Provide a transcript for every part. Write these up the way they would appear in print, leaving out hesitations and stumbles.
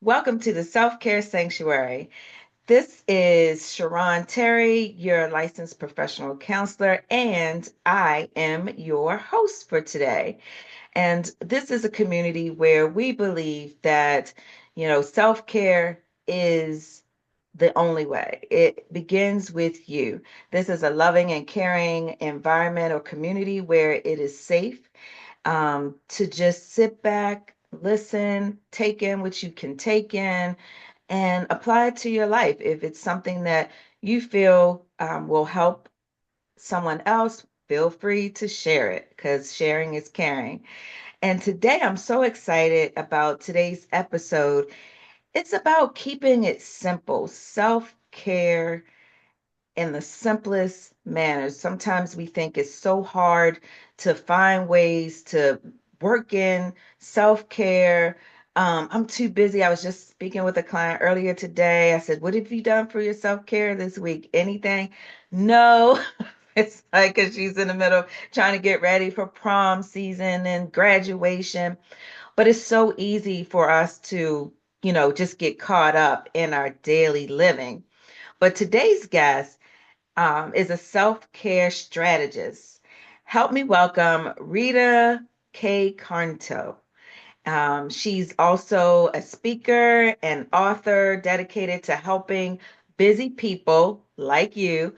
Welcome to the Self Care Sanctuary. This is Sharron Terry, your licensed professional counselor, and I am your host for today. And this is a community where we believe that, self care is the only way. It begins with you. This is a loving and caring environment or community where it is safe to just sit back, listen, take in what you can take in, and apply it to your life. If it's something that you feel will help someone else, feel free to share it because sharing is caring. And today I'm so excited about today's episode. It's about keeping it simple, self care in the simplest manners. Sometimes we think it's so hard to find ways to work in self-care. I'm too busy. I was just speaking with a client earlier today. I said, "What have you done for your self-care this week? Anything?" No. It's like because she's in the middle trying to get ready for prom season and graduation. But it's so easy for us to, just get caught up in our daily living. But today's guest is a self-care strategist. Help me welcome Rita K. Garnto. She's also a speaker and author dedicated to helping busy people like you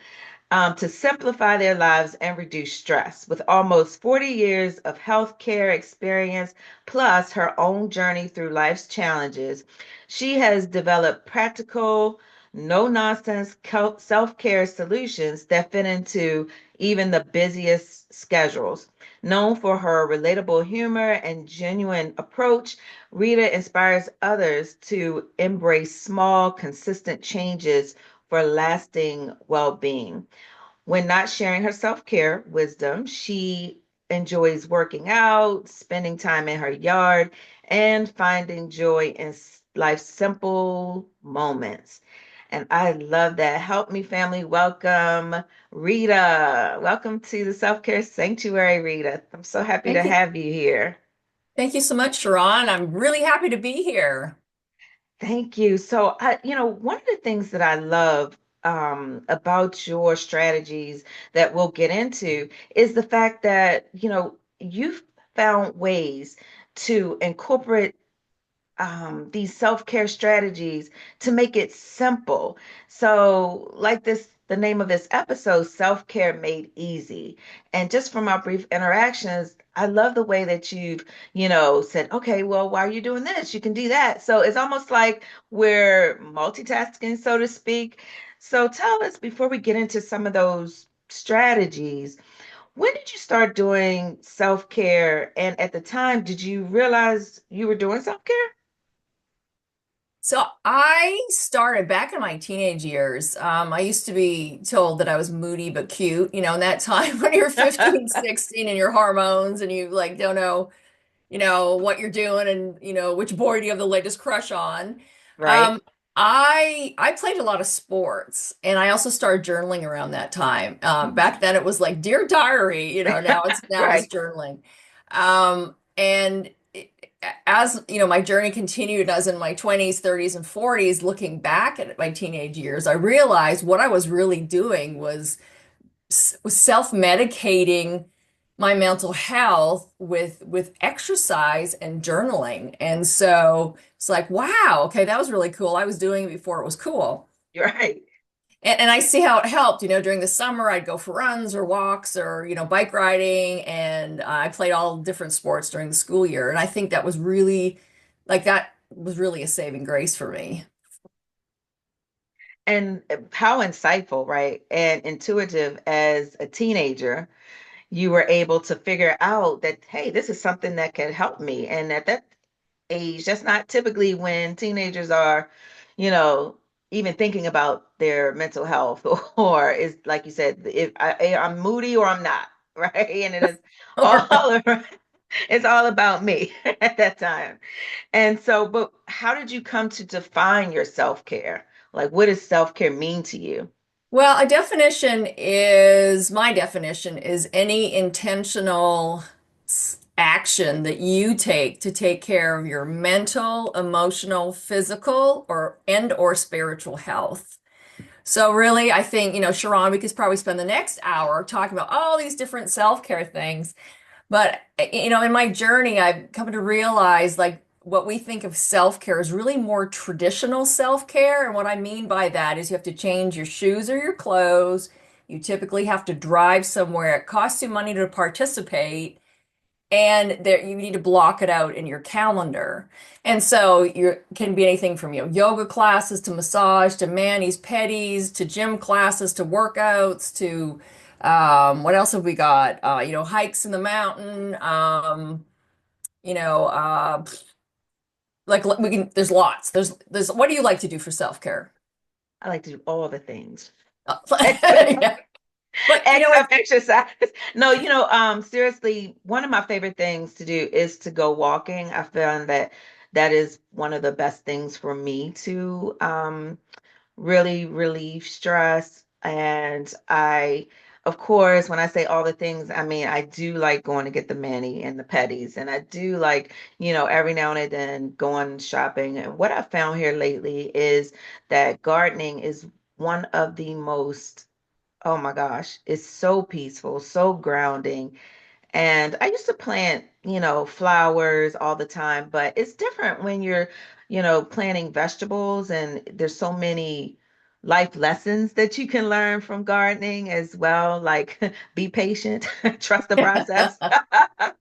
to simplify their lives and reduce stress. With almost 40 years of healthcare experience, plus her own journey through life's challenges, she has developed practical, no nonsense self care solutions that fit into even the busiest schedules. Known for her relatable humor and genuine approach, Rita inspires others to embrace small, consistent changes for lasting well being. When not sharing her self care wisdom, she enjoys working out, spending time in her yard, and finding joy in life's simple moments. And I love that. Help me, family. Welcome, Rita. Welcome to the Self Care Sanctuary, Rita. I'm so happy to Thank you. have you here. Thank you so much, Sharon. I'm really happy to be here. Thank you. So, one of the things that I love about your strategies that we'll get into is the fact that, you've found ways to incorporate these self-care strategies to make it simple. So, like the name of this episode, Self-Care Made Easy. And just from our brief interactions, I love the way that you've, said, okay, well, why are you doing this? You can do that. So it's almost like we're multitasking, so to speak. So tell us before we get into some of those strategies, when did you start doing self-care? And at the time, did you realize you were doing self-care? So I started back in my teenage years. I used to be told that I was moody but cute, in that time when you're 15, 16 and your hormones and you like don't know, what you're doing and which boy do you have the latest crush on. Right. Um, I played a lot of sports and I also started journaling around that time. Back then it was like Dear Diary, now it's Right. journaling. And as my journey continued, as in my 20s, 30s, and 40s, looking back at my teenage years, I realized what I was really doing was self-medicating my mental health with exercise and journaling. And so it's like, wow, okay, that was really cool. I was doing it before it was cool. You're right. And I see how it helped. During the summer, I'd go for runs or walks or, bike riding. And I played all different sports during the school year. And I think that was really a saving grace for me. And how insightful, right? And intuitive as a teenager, you were able to figure out that, hey, this is something that could help me. And at that age, that's not typically when teenagers are, you know, even thinking about their mental health or is like you said, if I'm moody or I'm not, right? And it is all it's all about me at that time. And so, but how did you come to define your self-care? Like, what does self-care mean to you? Well, my definition is any intentional action that you take to take care of your mental, emotional, physical, or spiritual health. So really, I think, Sharon, we could probably spend the next hour talking about all these different self-care things. But, in my journey, I've come to realize like what we think of self-care is really more traditional self-care. And what I mean by that is you have to change your shoes or your clothes. You typically have to drive somewhere. It costs you money to participate and there you need to block it out in your calendar. And so you can be anything from yoga classes to massage to manis pedis to gym classes to workouts to what else have we got? Hikes in the mountain. You know, like we can. There's lots. There's. What do you like to do for self-care? I like to do all the things except Yeah. But except exercise. No, seriously, one of my favorite things to do is to go walking. I found that that is one of the best things for me to really relieve stress. And of course, when I say all the things, I mean, I do like going to get the mani and the petties. And I do like, every now and then going shopping. And what I found here lately is that gardening is one of the most, oh my gosh, it's so peaceful, so grounding. And I used to plant, flowers all the time, but it's different when you're, planting vegetables and there's so many life lessons that you can learn from gardening as well. Like be patient, trust the process. I,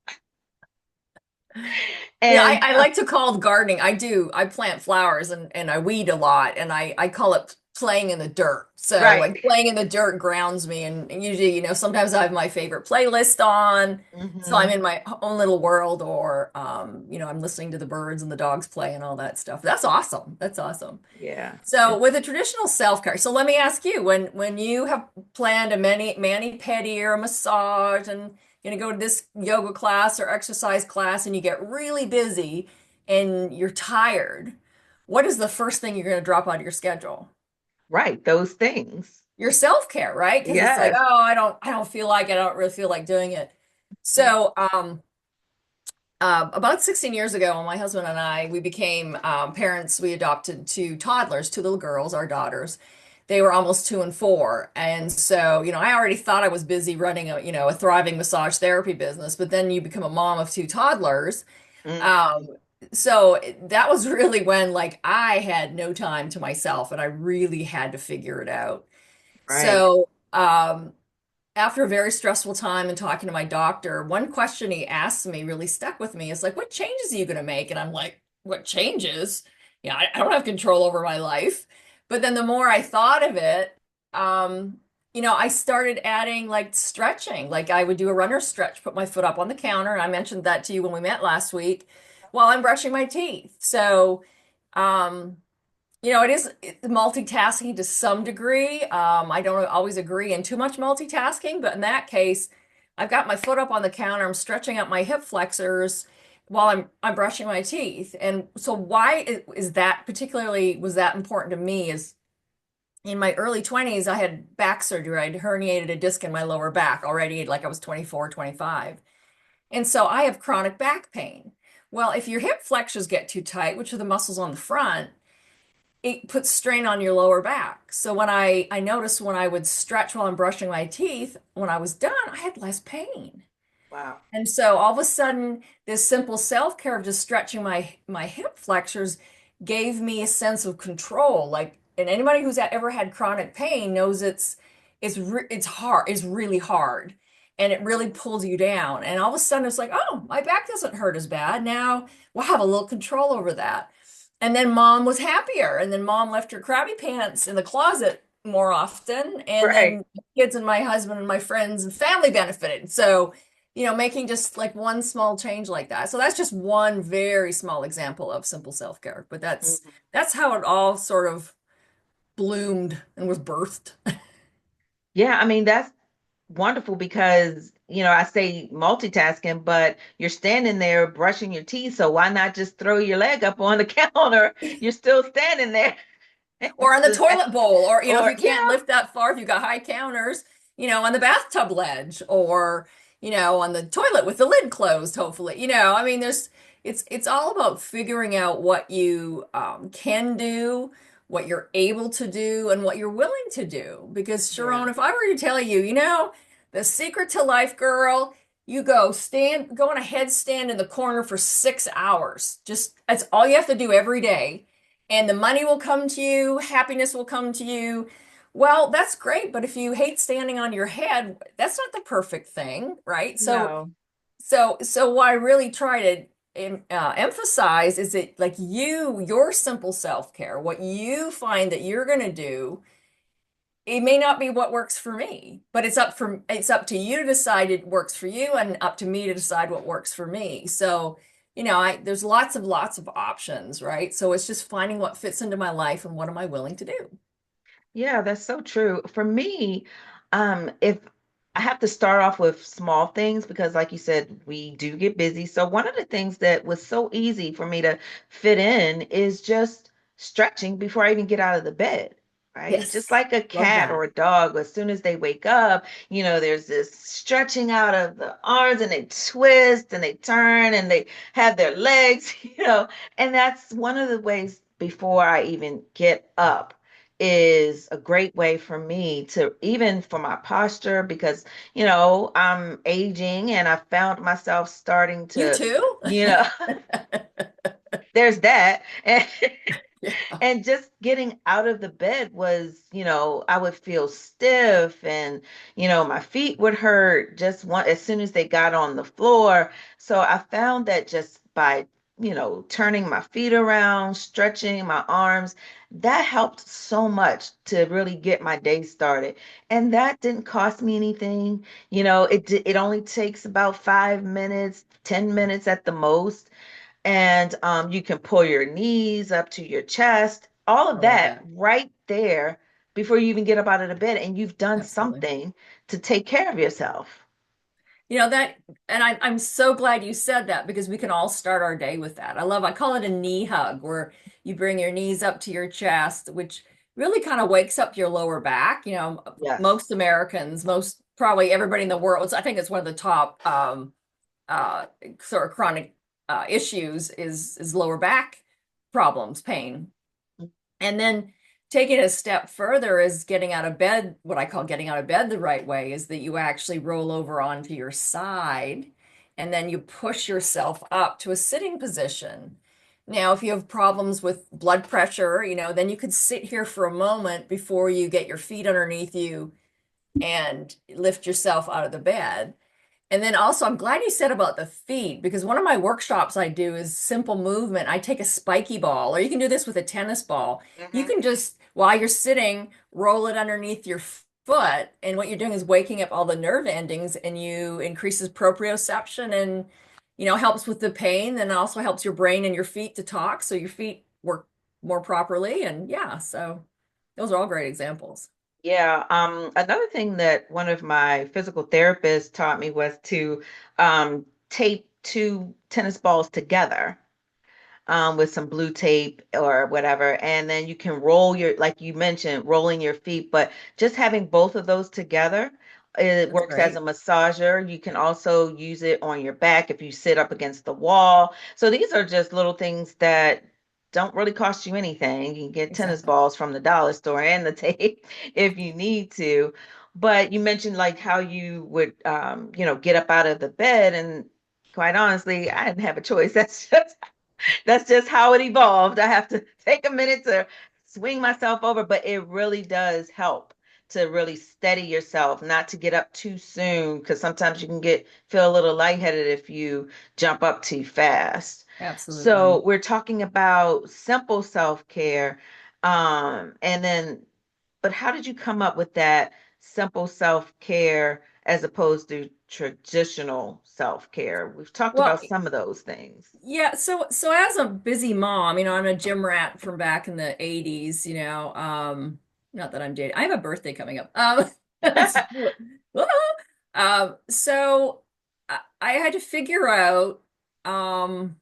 And I like to call it gardening. I do. I plant flowers and I weed a lot and I call it playing in the dirt. So right. like playing in the dirt grounds me and usually, sometimes I have my favorite playlist on. So I'm Hmm. in my own little world or I'm listening to the birds and the dogs play and all that stuff. That's awesome. That's awesome. Yeah. So with a traditional self-care, so let me ask you, when you have planned a mani-pedi or a massage and you're gonna go to this yoga class or exercise class and you get really busy and you're tired, what is the first thing you're gonna drop out of your schedule? Right. Those things. Your self-care, right? Because it's like, Yes. oh, I don't feel like it. I don't really feel like doing it. So, about 16 years ago, my husband and I, we became parents. We adopted two toddlers, two little girls, our daughters. They were almost 2 and 4. And so, I already thought I was busy running a thriving massage therapy business, but then you become a mom of two toddlers. Mhm. Um, so that was really when like I had no time to myself and I really had to figure it out. Right. So, after a very stressful time and talking to my doctor, one question he asked me really stuck with me. It's like, what changes are you going to make? And I'm like, what changes? Yeah, I don't have control over my life. But then the more I thought of it, I started adding like stretching. Like I would do a runner stretch, put my foot up on the counter. And I mentioned that to you when we met last week while I'm brushing my teeth. So, um, it is multitasking to some degree. I don't always agree in too much multitasking, but in that case, I've got my foot up on the counter. I'm stretching out my hip flexors while I'm brushing my teeth. And so why is that particularly was that important to me is in my early 20s, I had back surgery. I'd herniated a disc in my lower back already, like I was 24, 25. And so I have chronic back pain. Well, if your hip flexors get too tight, which are the muscles on the front, it puts strain on your lower back. So when I noticed when I would stretch while I'm brushing my teeth, when I was done, I had less pain. Wow. And so all of a sudden, this simple self-care of just stretching my hip flexors gave me a sense of control. Like, and anybody who's ever had chronic pain knows it's hard. It's really hard, and it really pulls you down. And all of a sudden, it's like, oh, my back doesn't hurt as bad now. We'll have a little control over that. And then mom was happier. And then mom left her crabby pants in the closet more often. And Right. then kids and my husband and my friends and family benefited. So, making just like one small change like that. So that's just one very small example of simple self-care. But Mhm. that's how it all sort of bloomed and was birthed. Yeah, I mean, that's wonderful because, I say multitasking, but you're standing there brushing your teeth. So why not just throw your leg up on the counter? You're still standing there. Or on the toilet bowl, or if Or, you can't lift that far, if you've got high counters, on the bathtub ledge, or on the toilet with the lid closed, hopefully. I mean, it's all about figuring out what you can do, what you're able to do, and what you're willing to do. Because Yeah. Sharon, if I were to tell you, the secret to life, girl, you go on a headstand in the corner for 6 hours. Just that's all you have to do every day. And the money will come to you, happiness will come to you. Well, that's great, but if you hate standing on your head, that's not the perfect thing, right? No. So what I really try to emphasize is that like your simple self-care, what you find that you're going to do, it may not be what works for me, but it's up to you to decide it works for you and up to me to decide what works for me. So, there's lots of options, right? So it's just finding what fits into my life and what am I willing to do. Yeah, that's so true. For me, if I have to start off with small things because, like you said, we do get busy. So one of the things that was so easy for me to fit in is just stretching before I even get out of the bed, right? Just Yes. like a Love cat or that. a dog, as soon as they wake up, there's this stretching out of the arms and they twist and they turn and they have their legs, and that's one of the ways before I even get up is a great way for me to even for my posture because I'm aging and I found myself starting You to too? you know there's that Yeah. and just getting out of the bed was, I would feel stiff and, my feet would hurt just one as soon as they got on the floor. So I found that just by, turning my feet around, stretching my arms, that helped so much to really get my day started. And that didn't cost me anything. It only takes about 5 minutes, 10 minutes at the most, and you can pull your knees up to your chest, all I of love that that. right there before you even get up out of the bed, and you've done Absolutely. something to take care of yourself. That, and I'm so glad you said that because we can all start our day with that. I call it a knee hug, where you bring your knees up to your chest, which really kind of wakes up your lower back. Yes. Most Americans, probably everybody in the world, I think it's one of the top uh, sort of chronic issues is lower back problems, pain. And then taking it a step further is getting out of bed. What I call getting out of bed the right way is that you actually roll over onto your side and then you push yourself up to a sitting position. Now, if you have problems with blood pressure, then you could sit here for a moment before you get your feet underneath you and lift yourself out of the bed. And then also, I'm glad you said about the feet because one of my workshops I do is simple movement. I take a spiky ball, or you can do this with a tennis ball. You Hmm. can just, while you're sitting, roll it underneath your foot. And what you're doing is waking up all the nerve endings and you increases proprioception and, helps with the pain and also helps your brain and your feet to talk. So your feet work more properly. And yeah, so those are all great examples. Yeah. Another thing that one of my physical therapists taught me was to tape two tennis balls together with some blue tape or whatever. And then you can roll like you mentioned, rolling your feet, but just having both of those together, it That's works as a great. massager. You can also use it on your back if you sit up against the wall. So these are just little things that don't really cost you anything. You can get tennis Exactly. balls from the dollar store and the tape if you need to. But you mentioned like how you would, get up out of the bed, and quite honestly, I didn't have a choice. That's just how it evolved. I have to take a minute to swing myself over, but it really does help to really steady yourself, not to get up too soon, because sometimes you can feel a little lightheaded if you jump up too fast. Absolutely. So we're talking about simple self-care. And then, but how did you come up with that simple self-care as opposed to traditional self-care? We've talked Well, about some of those things. yeah, so as a busy mom, I'm a gym rat from back in the 80s, not that I'm dating. I have a birthday coming up. It's- woo! So I had to figure out um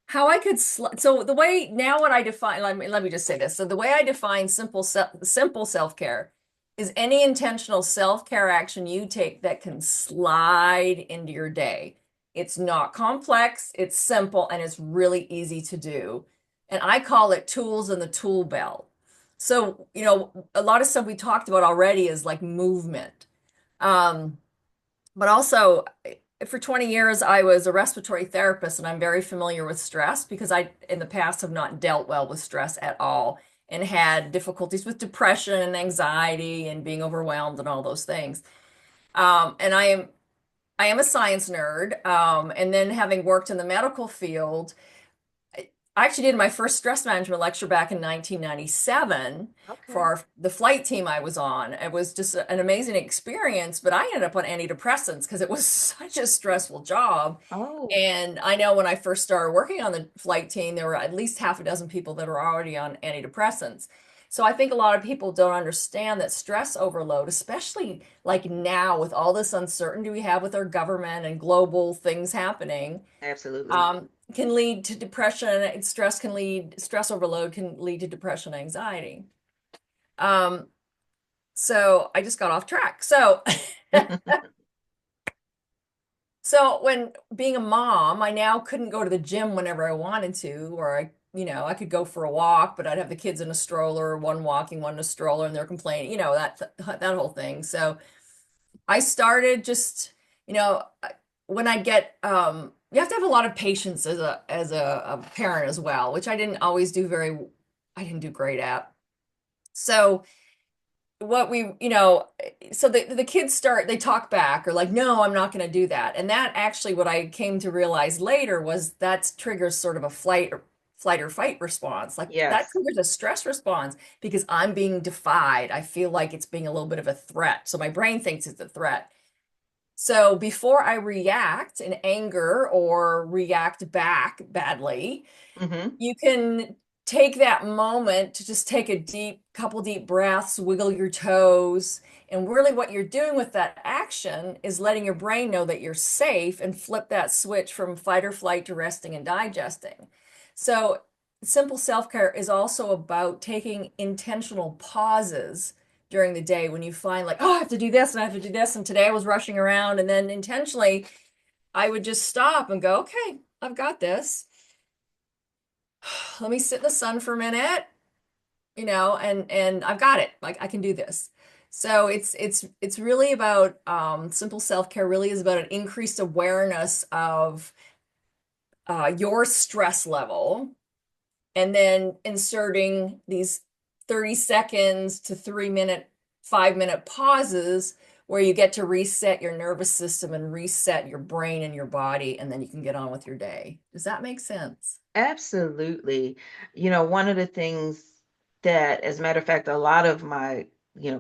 how I could so the way now what I define let me just say this. So the way I define simple self-care is any intentional self-care action you take that can slide into your day. It's not complex, it's simple, and it's really easy to do. And I call it tools in the tool belt. So, a lot of stuff we talked about already is like movement. Um, but also, for 20 years, I was a respiratory therapist, and I'm very familiar with stress because I, in the past, have not dealt well with stress at all and had difficulties with depression and anxiety and being overwhelmed and all those things. And I am a science nerd, and then having worked in the medical field, I actually did my first stress management lecture back in 1997 for Okay. the flight team I was on. It was just an amazing experience, but I ended up on antidepressants because it was such a stressful job. Oh, And I know when I first started working on the flight team, there were at least half a dozen people that were already on antidepressants. So I think a lot of people don't understand that stress overload, especially like now with all this uncertainty we have with our government and global things happening, absolutely. can lead to depression. Stress overload can lead to depression, anxiety. Um, so I just got off track. So when being a mom, I now couldn't go to the gym whenever I wanted to, or I could go for a walk, but I'd have the kids in a stroller, one walking, one in a stroller, and they're complaining, that whole thing. So I started just, you know, when I get you have to have a lot of patience as a parent as well, which I didn't do great at. So what we, so the kids they talk back or like, no, I'm not going to do that. And that actually what I came to realize later was that triggers sort of a flight or fight response. Like that Yes. triggers a stress response because I'm being defied. I feel like it's being a little bit of a threat. So my brain thinks it's a threat. So before I react in anger or react back badly, Mm-hmm. you can take that moment to just take a couple deep breaths, wiggle your toes. And really, what you're doing with that action is letting your brain know that you're safe and flip that switch from fight or flight to resting and digesting. So, simple self care is also about taking intentional pauses during the day when you find, like, oh, I have to do this and I have to do this. And today I was rushing around. And then intentionally, I would just stop and go, okay, I've got this. Let me sit in the sun for a minute, and I've got it. Like I can do this. So it's really about simple self-care really is about an increased awareness of your stress level and then inserting these 30 seconds to 3 minute, 5 minute pauses where you get to reset your nervous system and reset your brain and your body, and then you can get on with your day. Does that make sense? Absolutely. One of the things that, as a matter of fact, a lot of my,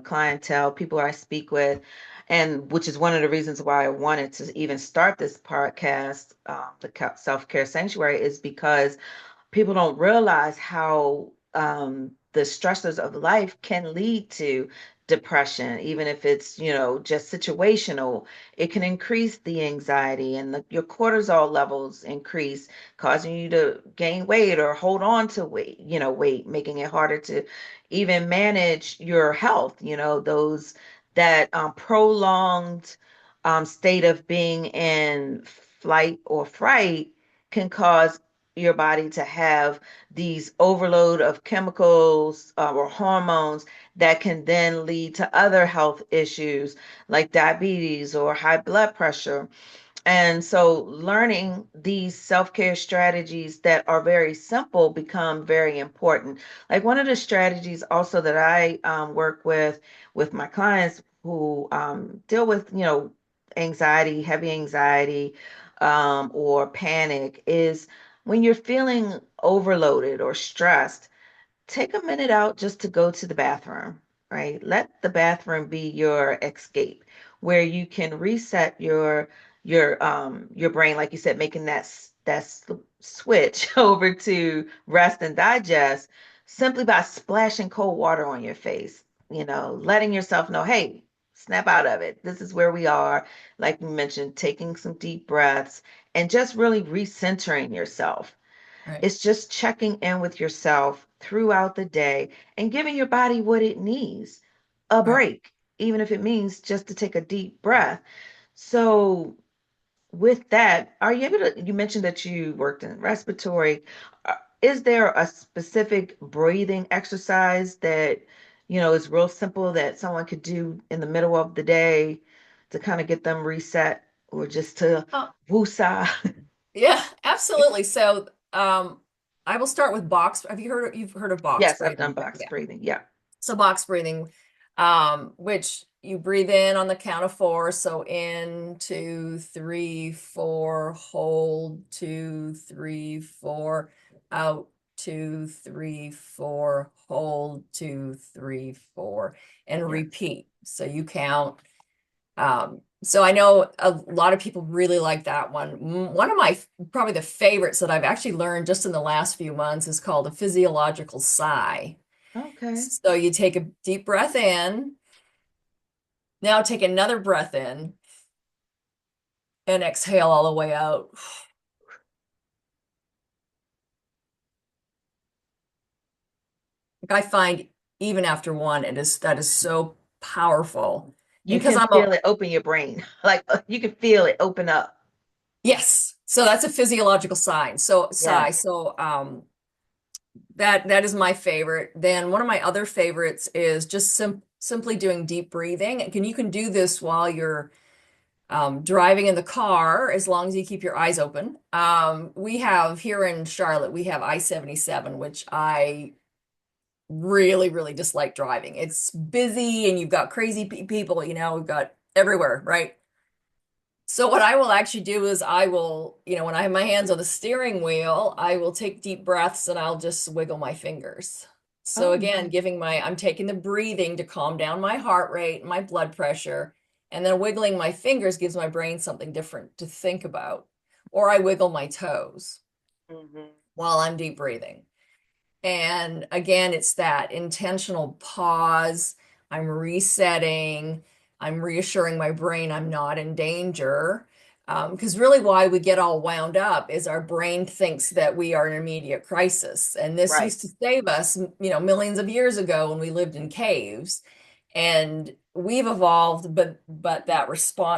clientele, people I speak with, and which is one of the reasons why I wanted to even start this podcast, the Self-Care Sanctuary, is because people don't realize how the stressors of life can lead to depression, even if it's, just situational. It can increase the anxiety and your cortisol levels increase, causing you to gain weight or hold on to weight, making it harder to even manage your health, those that prolonged state of being in flight or fright can cause your body to have these overload of chemicals or hormones that can then lead to other health issues like diabetes or high blood pressure. And so learning these self-care strategies that are very simple become very important. Like one of the strategies also that I work with my clients who deal with, anxiety, heavy anxiety, or panic is when you're feeling overloaded or stressed, take a minute out just to go to the bathroom, right? Let the bathroom be your escape where you can reset your brain, like you said, making that switch over to rest and digest simply by splashing cold water on your face, letting yourself know, hey, snap out of it. This is where we are. Like you mentioned, taking some deep breaths and just really recentering yourself. Right. It's just checking in with yourself throughout the day and giving your body what it needs, a Right. break. even if it means just to take a deep breath. So, with that, are you able to? You mentioned that you worked in respiratory. Is there a specific breathing exercise that, is real simple that someone could do in the middle of the day to kind of get them reset or just to Oh, woosah? yeah, absolutely. So, I will start with box. Have you've heard of box Yes, I've done breathing? box Yeah. breathing. Yeah. So box breathing, which you breathe in on the count of four. So in, two, three, four, hold, two, three, four, out, two, three, four, hold, two, three, four, and Yeah. repeat. So you count. So I know a lot of people really like that one. One of my probably the favorites that I've actually learned just in the last few months is called a physiological sigh. Okay. So you take a deep breath in. Now take another breath in and exhale all the way out. I find even after one, that is so powerful. And You because can I'm a feel it open your brain. Like you can feel it open up. yes, so that's a physiological sigh. Yes. So that is my favorite. Then one of my other favorites is just simply doing deep breathing. And you can do this while you're driving in the car, as long as you keep your eyes open. We have here in Charlotte, we have I-77, which I really, really dislike driving. It's busy and you've got crazy people, we've got everywhere, right? So what I will actually do is I will, when I have my hands on the steering wheel, I will take deep breaths and I'll just wiggle my fingers. So Oh, again, nice. I'm taking the breathing to calm down my heart rate, my blood pressure, and then wiggling my fingers gives my brain something different to think about. Or I wiggle my toes Hmm. while I'm deep breathing. And again, it's that intentional pause. I'm resetting. I'm reassuring my brain I'm not in danger. Because really, why we get all wound up is our brain thinks that we are in immediate crisis. And this Right. used to save us, millions of years ago when we lived in caves. And we've evolved, but that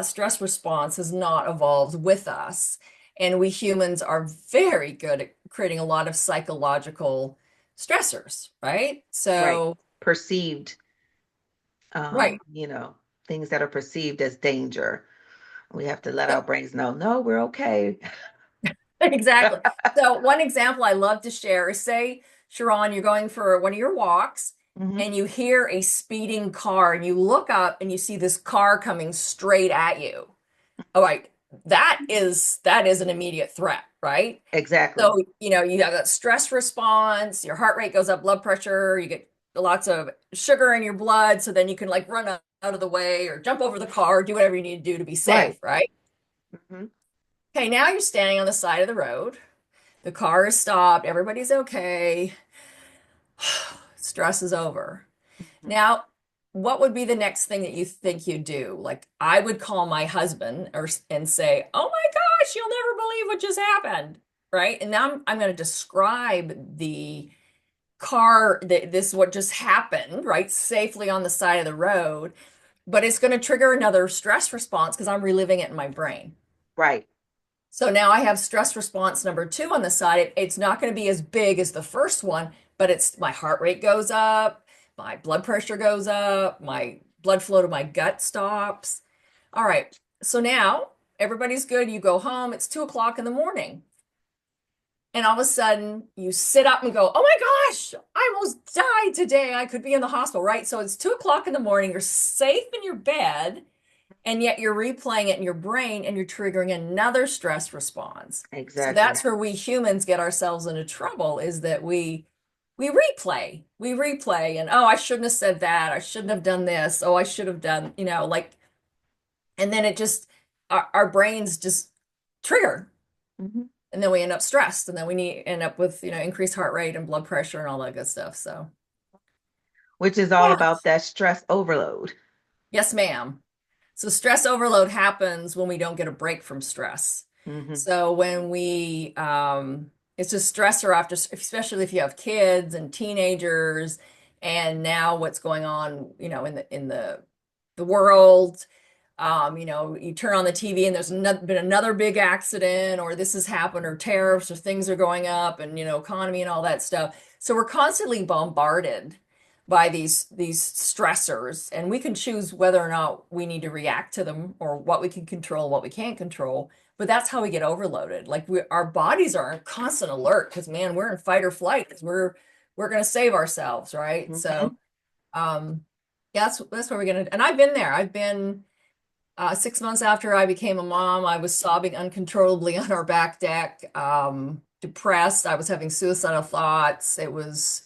stress response has not evolved with us. And we humans are very good at creating a lot of psychological stressors, right? Right. So, Perceived, right, things that are perceived as danger. We have to let our brains know, no, we're okay. exactly. So, one example I love to share is say, Sharon, you're going for one of your walks Hmm. and you hear a speeding car and you look up and you see this car coming straight at you. All right, that is an immediate threat, right? Exactly. So, you have that stress response, your heart rate goes up, blood pressure, you get lots of sugar in your blood, so then you can like run out of the way or jump over the car, do whatever you need to do to be Right. safe, right? Hmm. Okay, now you're standing on the side of the road. The car is stopped, everybody's okay. Stress is over. Hmm. Now, what would be the next thing that you think you'd do? Like, I would call my husband and say, "Oh my gosh, you'll never believe what just happened." Right? And now I'm going to describe the car that this what just happened, right? Safely on the side of the road, but it's going to trigger another stress response because I'm reliving it in my brain. Right. So now I have stress response number two on the side. It's not going to be as big as the first one, but it's my heart rate goes up, my blood pressure goes up, my blood flow to my gut stops. All right. So now everybody's good. You go home. It's 2 o'clock in the morning. And all of a sudden you sit up and go, oh my gosh, I almost died today. I could be in the hospital, right? So it's 2 o'clock in the morning. You're safe in your bed and yet you're replaying it in your brain and you're triggering another stress response. So Exactly. that's where we humans get ourselves into trouble is that we replay and oh, I shouldn't have said that. I shouldn't have done this. Oh, I should have done, like, and then it just our brains just trigger Hmm. and then we end up stressed and then end up with, increased heart rate and blood pressure and all that good stuff. So Which is all yeah, about that stress overload. yes, ma'am. So stress overload happens when we don't get a break from stress. Hmm. So it's a stressor after, especially if you have kids and teenagers, and now what's going on, in the the world. You turn on the TV and there's been another big accident, or this has happened, or tariffs, or things are going up, and economy and all that stuff. So we're constantly bombarded by these stressors, and we can choose whether or not we need to react to them, or what we can control, what we can't control. But that's how we get overloaded. Like our bodies are in constant alert because, man, we're in fight or flight because we're going to save ourselves, right? So Mhm. um, yeah, that's what we're gonna. And I've been there. I've been 6 months after I became a mom, I was sobbing uncontrollably on our back deck, depressed. I was having suicidal thoughts. It was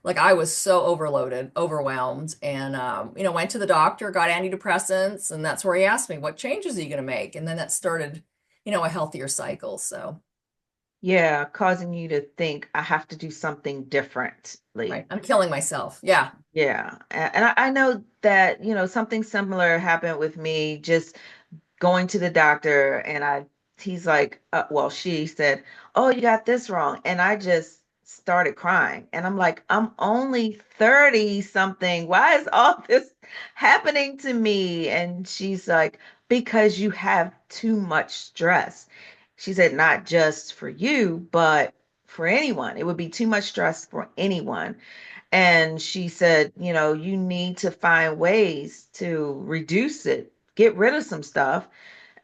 like I was so overloaded, overwhelmed, and went to the doctor, got antidepressants, and that's where he asked me, "What changes are you going to make?" And then that started, a healthier cycle. So, Yeah, causing you to think I have to do something right, differently. I'm killing myself. Yeah. Yeah. And I know that, something similar happened with me just going to the doctor and he's like, well, she said, "Oh, you got this wrong." And I just started crying. And I'm like, I'm only 30 something. Why is all this happening to me? And she's like, because you have too much stress. She said, not just for you, but for anyone. It would be too much stress for anyone. And she said, you need to find ways to reduce it, get rid of some stuff.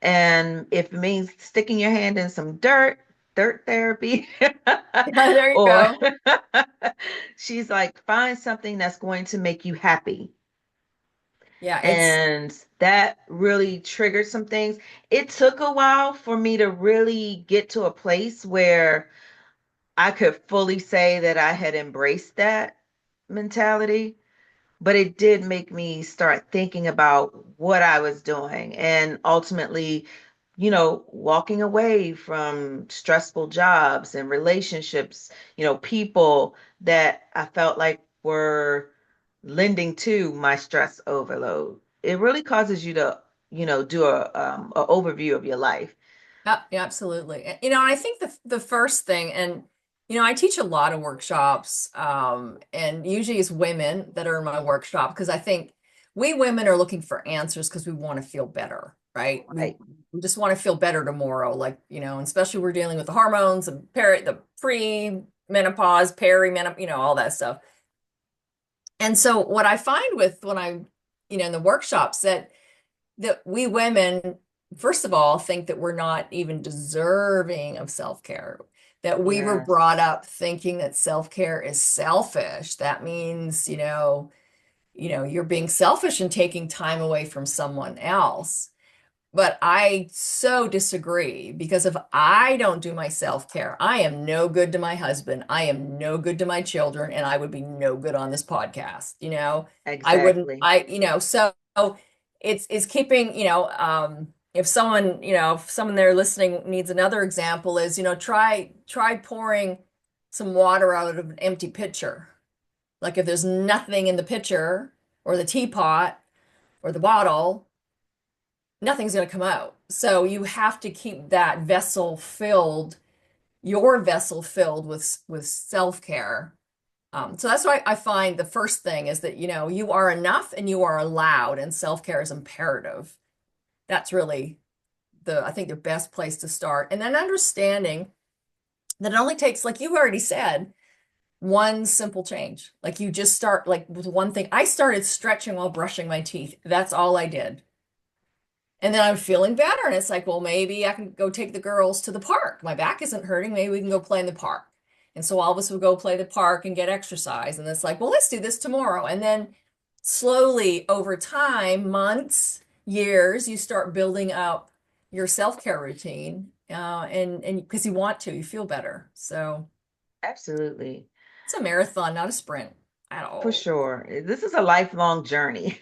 And if it means sticking your hand in some dirt therapy, There you or go. she's like, find something that's going to make you happy. Yeah, it's And that really triggered some things. It took a while for me to really get to a place where I could fully say that I had embraced that mentality, but it did make me start thinking about what I was doing and ultimately, walking away from stressful jobs and relationships, people that I felt like were lending to my stress overload. It really causes you to, do a overview of your life. Yeah, yeah, absolutely. And I think the first thing, and I teach a lot of workshops, and usually it's women that are in my workshop because I think we women are looking for answers because we want to feel better, right? We Right. we just want to feel better tomorrow, like, and especially we're dealing with the hormones and the pre-menopause, perimenopause, all that stuff. And so what I find with when I, in the workshops that we women, first of all, think that we're not even deserving of self-care, that we were brought Yes. up thinking that self-care is selfish. That means, you're being selfish and taking time away from someone else. But I so disagree because if I don't do my self-care, I am no good to my husband. I am no good to my children, and I would be no good on this podcast. I wouldn't, Exactly. so it's keeping, if someone there listening needs another example is, try pouring some water out of an empty pitcher. Like if there's nothing in the pitcher or the teapot or the bottle, nothing's going to come out. So you have to keep that vessel filled, your vessel filled with self-care. So that's why I find the first thing is that you are enough and you are allowed, and self-care is imperative. That's really I think the best place to start. And then understanding that it only takes, like you already said, one simple change. Like you just start like with one thing. I started stretching while brushing my teeth. That's all I did. And then I'm feeling better. And it's like, well, maybe I can go take the girls to the park. My back isn't hurting. Maybe we can go play in the park. And so all of us would go play the park and get exercise. And it's like, well, let's do this tomorrow. And then slowly over time, months, years, you start building up your self-care routine. And because you want to, you feel better. So Absolutely. it's a marathon, not a sprint at For all. sure. This is a lifelong journey,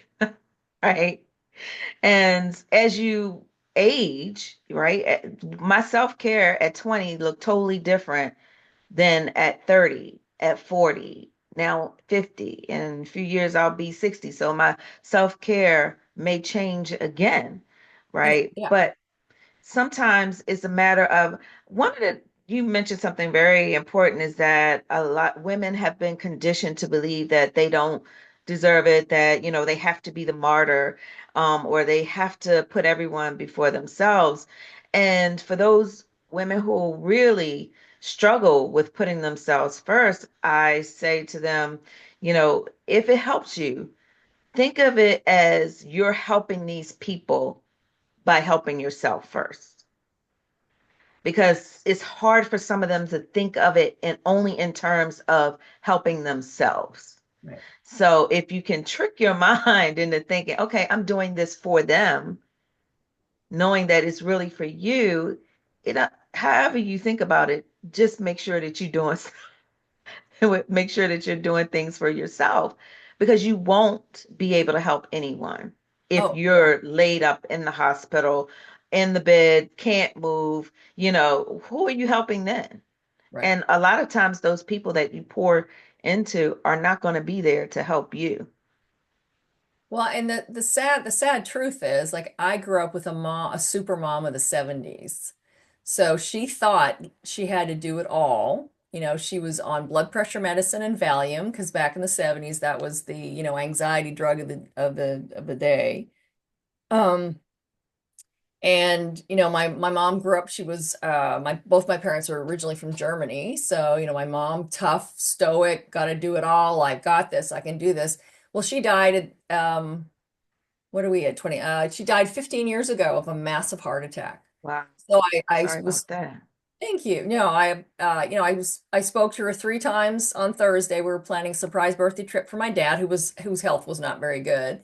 right? And as you age, right? My self-care at 20 looked totally different than at 30, at 40, now 50. In a few years, I'll be 60. So my self-care may change again, right? Yeah. But sometimes it's a matter of one of the you mentioned something very important is that a lot women have been conditioned to believe that they don't deserve it, that, they have to be the martyr, or they have to put everyone before themselves. And for those women who really struggle with putting themselves first, I say to them, if it helps you, think of it as you're helping these people by helping yourself first. Because it's hard for some of them to think of it in only in terms of helping themselves. Right. So if you can trick your mind into thinking, okay, I'm doing this for them, knowing that it's really for you, however you think about it, just make sure that you're doing make sure that you're doing things for yourself, because you won't be able to help anyone if Oh, yeah. you're laid up in the hospital, in the bed, can't move. Who are you helping then? Right. And a lot of times those people that you pour into are not going to be there to help you. Well, and the sad truth is, like, I grew up with a super mom of the 70s. So she thought she had to do it all. She was on blood pressure medicine and Valium because back in the 70s that was the, anxiety drug of the day. Um, and my mom grew up, she was my both my parents were originally from Germany. So, my mom, tough, stoic, got to do it all. I've got this, I can do this. Well, she died at what are we at 20? She died 15 years ago of a massive heart attack. Wow. So I Sorry was, about that. thank you. I spoke to her 3 times on Thursday. We were planning a surprise birthday trip for my dad, whose health was not very good.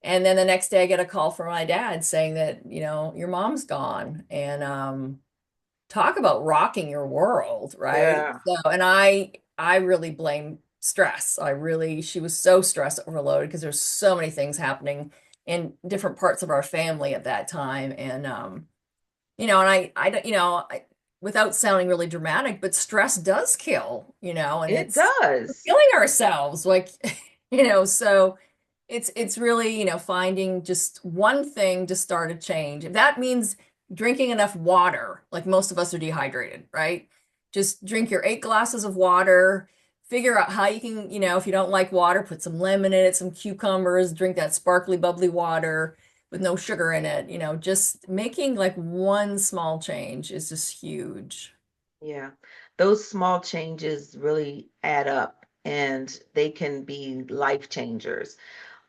And then the next day I get a call from my dad saying that, your mom's gone. And talk about rocking your world, right? Yeah. So, and I really blame stress. She was so stress overloaded because there's so many things happening in different parts of our family at that time. And and I don't, without sounding really dramatic, but stress does kill, and It it's we're does. killing ourselves, like, so it's really, finding just one thing to start a change. If that means drinking enough water, like most of us are dehydrated, right? Just drink your 8 glasses of water. Figure out how you can, if you don't like water, put some lemon in it, some cucumbers, drink that sparkly, bubbly water with no sugar in it. Just making like one small change is just huge. Yeah. Those small changes really add up and they can be life changers.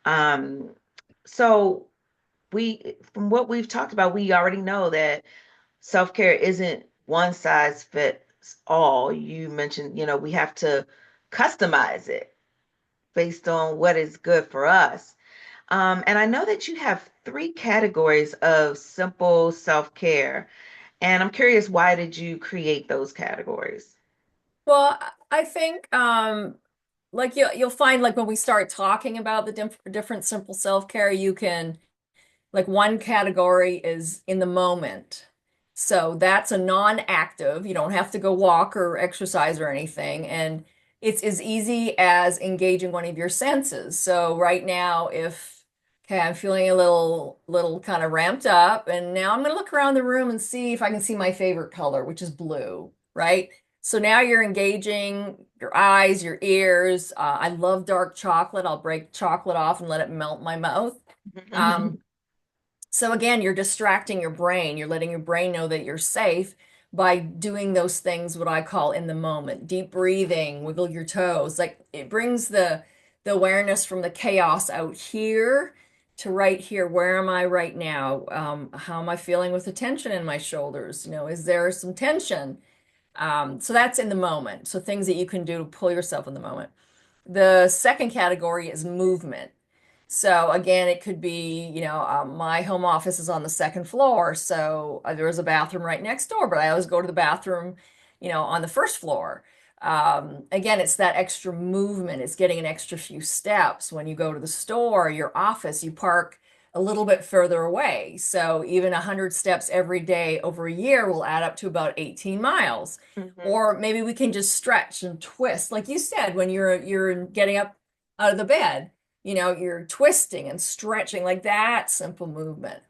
Um, so from what we've talked about, we already know that self-care isn't one size fits all. You mentioned, we have to customize it based on what is good for us. And I know that you have three categories of simple self-care. And I'm curious, why did you create those categories? Well, I think like you'll find like when we start talking about the different simple self-care, you can like one category is in the moment. So that's a non-active. You don't have to go walk or exercise or anything. And it's as easy as engaging one of your senses. So right now, if okay, I'm feeling a little kind of ramped up, and now I'm gonna look around the room and see if I can see my favorite color, which is blue, right? So now you're engaging your eyes, your ears. I love dark chocolate. I'll break chocolate off and let it melt in my mouth. Um, so again, you're distracting your brain. You're letting your brain know that you're safe by doing those things, what I call in the moment. Deep breathing, wiggle your toes. Like it brings the awareness from the chaos out here to right here. Where am I right now? How am I feeling with the tension in my shoulders? Is there some tension? So that's in the moment. So things that you can do to pull yourself in the moment. The second category is movement. So again, it could be, my home office is on the second floor, so there is a bathroom right next door, but I always go to the bathroom, on the first floor. Again, it's that extra movement. It's getting an extra few steps. When you go to the store, your office, you park a little bit further away. So even 100 steps every day over a year will add up to about 18 miles. Mhm. Or maybe we can just stretch and twist, like you said, when you're getting up out of the bed, you're twisting and stretching, like that simple movement.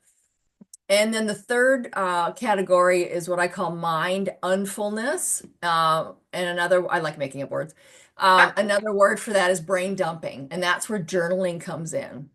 And then the third category is what I call mind unfulness. And another, I like making up words. Another word for that is brain dumping. And that's where journaling comes in.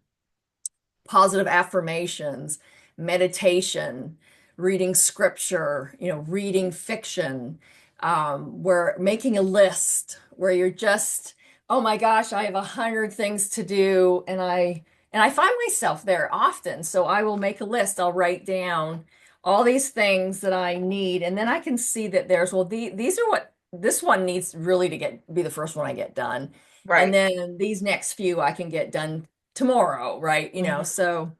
Positive affirmations, meditation, reading scripture, reading fiction, where making a list where you're just, oh my gosh, I have 100 things to do, and I find myself there often. So I will make a list. I'll write down all these things that I need, and then I can see that these are what this one needs really to be the first one I get done. And Right. then these next few I can get done tomorrow, right? Mhm. So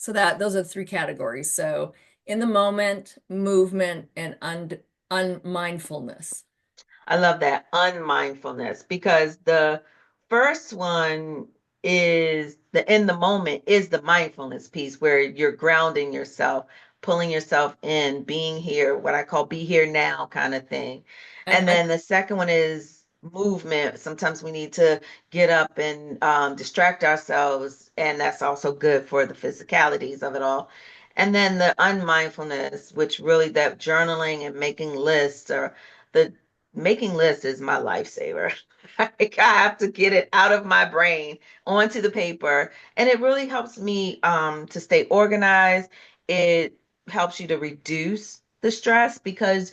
that those are the three categories. So in the moment, movement, and unmindfulness. I love that unmindfulness because the first one is the in the moment is the mindfulness piece where you're grounding yourself, pulling yourself in, being here, what I call be here now kind of thing. And And I then the second one is movement. Sometimes we need to get up and distract ourselves, and that's also good for the physicalities of it all. And then the unmindfulness, which really that journaling and making lists or the making lists is my lifesaver. Like, I have to get it out of my brain onto the paper, and it really helps me to stay organized. It helps you to reduce the stress because,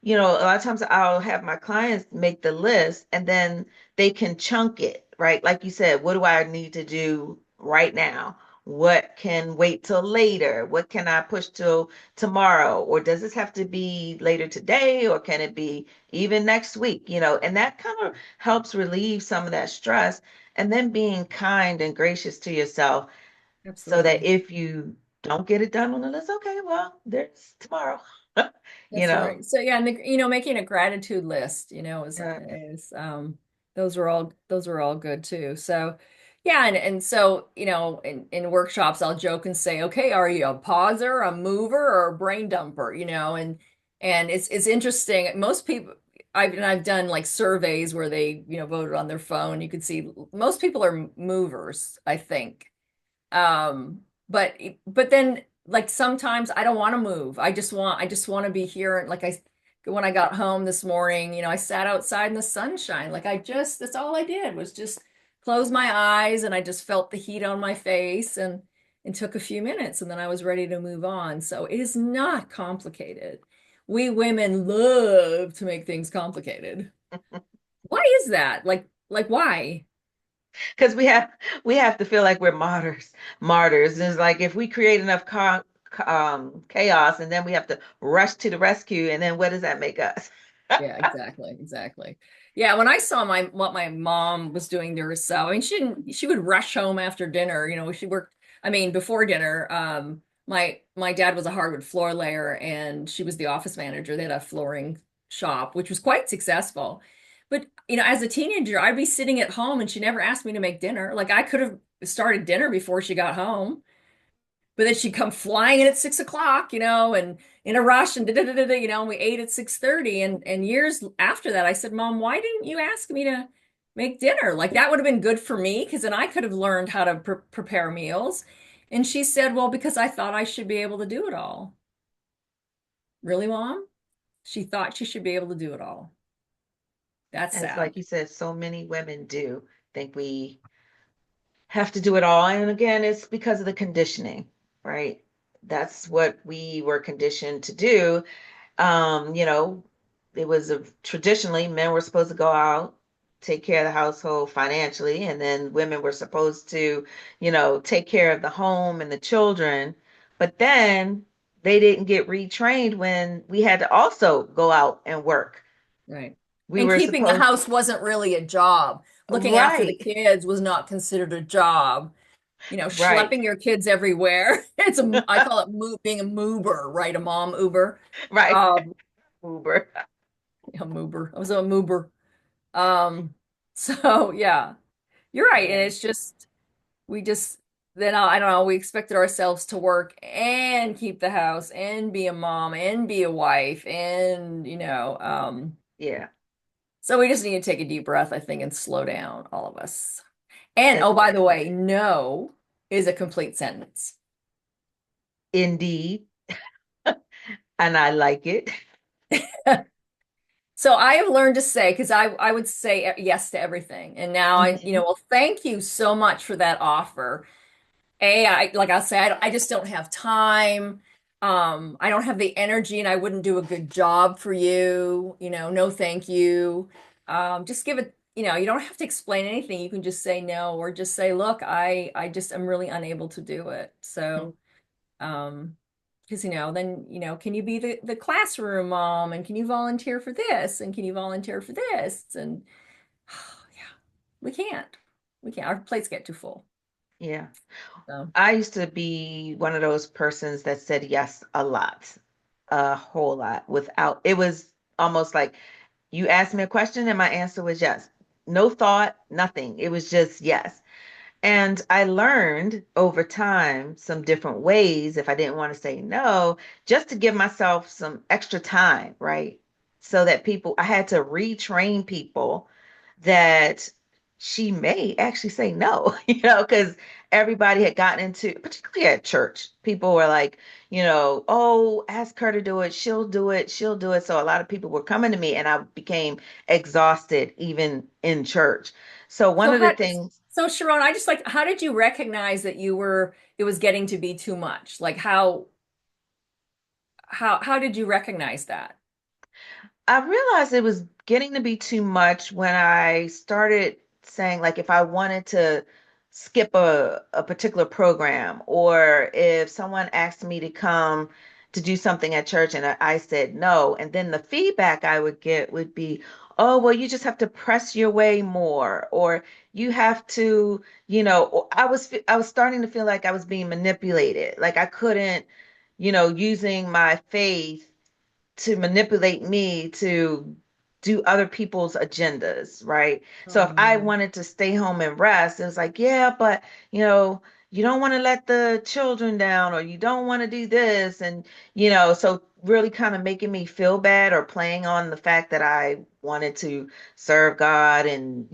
a lot of times I'll have my clients make the list and then they can chunk it, right? Like you said, what do I need to do right now? What can wait till later? What can I push till tomorrow? Or does this have to be later today? Or can it be even next week? And that kind of helps relieve some of that stress. And then being kind and gracious to yourself so that absolutely. if you don't get it done on the list, okay, well, there's tomorrow. you That's know? right. So yeah, and making a gratitude list, is Yeah. those are all good too. So yeah, and so, in workshops I'll joke and say, okay, are you a pauser, a mover, or a brain dumper? And it's interesting. Most people I've done like surveys where they, voted on their phone. You can see most people are movers, I think. But then like sometimes I don't want to move. I just want to be here. And like when I got home this morning, I sat outside in the sunshine. That's all I did was just close my eyes, and I just felt the heat on my face, and took a few minutes, and then I was ready to move on. So it is not complicated. We women love to make things complicated. Why is that? Like why? Because we have to feel like we're martyrs. It's like if we create enough chaos and then we have to rush to the rescue, and then what does that make us? Yeah, exactly, exactly. Yeah, when I saw what my mom was doing to herself, I mean, she would rush home after dinner. She worked. I mean, before dinner, my dad was a hardwood floor layer, and she was the office manager. They had a flooring shop, which was quite successful. But as a teenager, I'd be sitting at home, and she never asked me to make dinner. Like I could have started dinner before she got home. But then she'd come flying in at 6 o'clock, and in a rush, and and we ate at 6:30. And years after that, I said, Mom, why didn't you ask me to make dinner? Like that would have been good for me because then I could have learned how to prepare meals. And she said, well, because I thought I should be able to do it all. Really, Mom? She thought she should be able to do it all. That's And it's sad. like you said, so many women do think we have to do it all. And again, it's because of the conditioning, right? That's what we were conditioned to do. Um, you know, it was traditionally men were supposed to go out, take care of the household financially, and then women were supposed to, take care of the home and the children. But then they didn't get retrained when we had to also go out and work. Right. We And were keeping the supposed, house wasn't really a job. Looking after the right, kids was not considered a job. right, Schlepping your kids everywhere. I call it being a moober, right? A mom Uber. right, Um, Uber. a moober. I was a moober. Um, so yeah, you're right. And Yeah, it's just, we just, then I don't know, we expected ourselves to work and keep the house and be a mom and be a wife yeah, so we just need to take a deep breath, I think, and slow down, all of us. And oh, by the exactly. way, no is a complete sentence. Indeed. and I like it. So I have learned to say, because I would say yes to everything. And now Mhm. well, thank you so much for that offer. Like I'll say, I just don't have time. I don't have the energy and I wouldn't do a good job for you. No, thank you. Just give it, you don't have to explain anything. You can just say no or just say, look, I just am really unable to do it. So, um, because then can you be the classroom mom and can you volunteer for this and can you volunteer for this and yeah, we can't. We can't. Our plates get too full. Yeah. So. I used to be one of those persons that said yes a lot, a whole lot, without, it was almost like you asked me a question and my answer was yes. No thought, nothing. It was just yes. And I learned over time some different ways if I didn't want to say no, just to give myself some extra time, right? So that I had to retrain people that she may actually say no, because everybody had gotten into, particularly at church, people were like, oh, ask her to do it. She'll do it. She'll do it. So a lot of people were coming to me and I became exhausted even in church. So one So of the how things Sharon, I just like how did you recognize that it was getting to be too much? Like how did you recognize that? I realized it was getting to be too much when I started saying, like, if I wanted to skip a particular program, or if someone asked me to come to do something at church and I said no, and then the feedback I would get would be, oh, well, you just have to press your way more, or you have to, or I was starting to feel like I was being manipulated, like I couldn't, using my faith to manipulate me to do other people's agendas, right? So Oh if I man. wanted to stay home and rest, it was like, yeah, but you don't want to let the children down or you don't want to do this. And, so really kind of making me feel bad or playing on the fact that I wanted to serve God and,